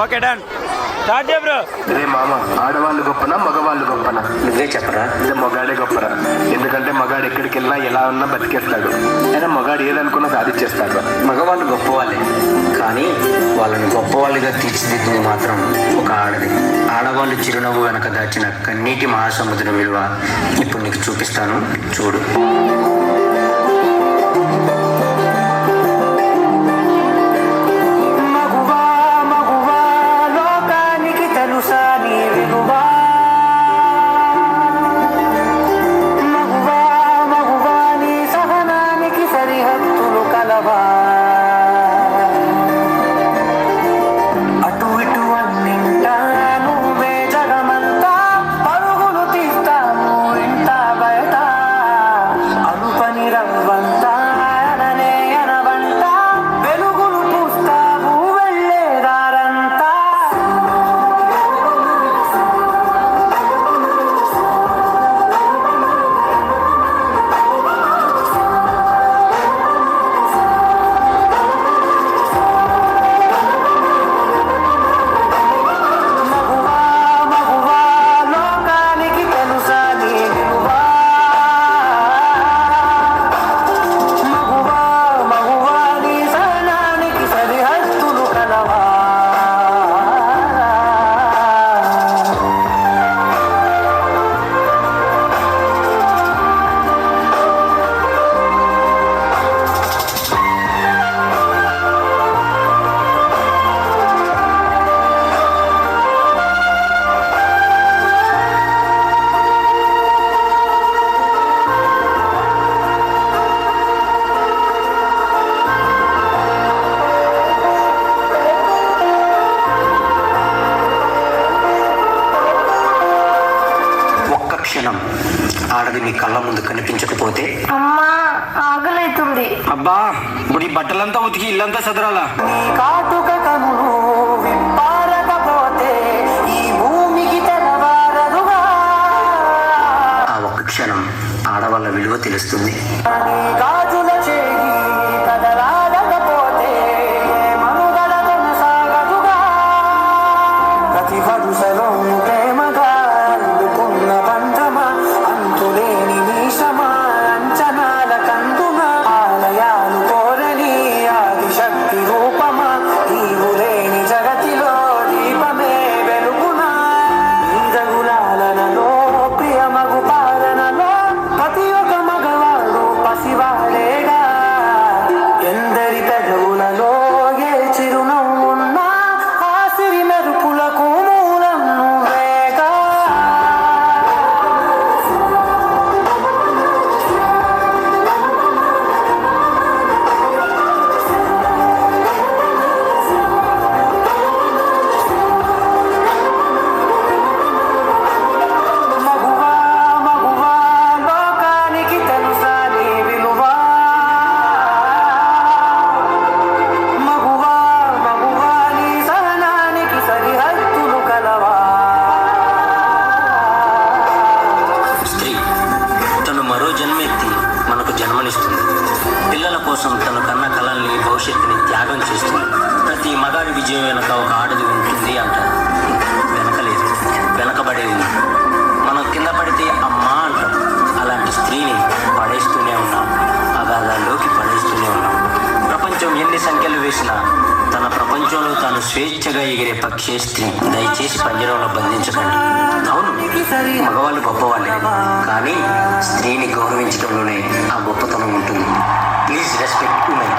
Okay done start చేయ bro. రే మామ, ఆడవాళ్ళు గొప్పనా మగవాళ్ళు గొప్పనా? నువ్వే చెప్పరా. మగాడే గొప్పరా. ఎందుకంటే మగాడు ఎక్కడికి వెళ్ళినా ఎలా ఉన్నా బతికేస్తాడు. అయినా మగాడు ఏదనుకున్నా సాధించేస్తాడు. మగవాళ్ళు గొప్పవాళ్ళే, కానీ వాళ్ళని గొప్పవాళ్ళుగా తీర్చిదిద్దింది మాత్రం ఒక ఆడది. ఆడవాళ్ళు చిరునవ్వు వెనక దాచిన కన్నీటి మహాసముద్ర విలువ ఇప్పుడు నీకు చూపిస్తాను, చూడు. క్షణం ఆడది మీ కళ్ళ ముందు కనిపించకపోతే అమ్మా ఆకలైతుంది. అబ్బా ఇప్పుడు ఈ బట్టలంతా ఉతికి ఇల్లంతా సదరాలా? కాటుక కనులు విప్పారకపోతే ఈ భూమికి తెలవారదుగా. ఆ ఒక్క క్షణం ఆడవాళ్ళ విలువ తెలుస్తుంది. గాజుల చేయి కదలాడకపోతే మనుగడ కొనసాగదుగా. ప్రతి వరుసలో ప్రేమగా అందుకున్న బంధమా, అంతులేని నీశమా, అంచనాల కందున ఆలయాలు కోరని ఆదిశక్తి రూపమా, నీవు లేని జగతిలో దీపమే వెలుగునా. నీదగులాలనలో ప్రియమగు పాలనలో ప్రతి ఒక్క మగవాడు పసివాడేగా. ఎందరి పెదవులలో ఏ చిరునవ్వున్నా ఆ సిరి మెరుపులకు మూలం నువ్వేగా. మగువా మగువా లోకానికి తెలుసా నీ విలువ. మగువా మగువా నీ సహనానికి సరిహద్దులు కలవా. స్త్రీ తను మరో జన్మెత్తి మనకు జన్మనిస్తుంది. పిల్లల కోసం తన కన్న కళల్ని భవిష్యత్తుని త్యాగం చేస్తుంది. ప్రతి మగాడి విజయం వెనక ఒక ఆడది ఉంటుంది అంటారు. వెనకలేదు, వెనకబడే ఉంది. మనం కింద పడితే అమ్మా అంటాం. అలాంటి స్త్రీని పడేస్తూనే ఉన్నాం, అగాధాల్లోకి పడేస్తూనే ఉన్నాం. ప్రపంచం ఎన్ని సంఖ్యలు వేసినా తన ప్రపంచంలో తాను స్వేచ్ఛగా ఎగిరే పక్షే స్త్రీ. దయచేసి పంజరంలో బంధించకండి. అవును, మగవాళ్ళు గొప్పవాళ్ళే, కానీ స్త్రీని గౌరవించడంలోనే ఆ గొప్పతనం ఉంటుంది. Please respect women.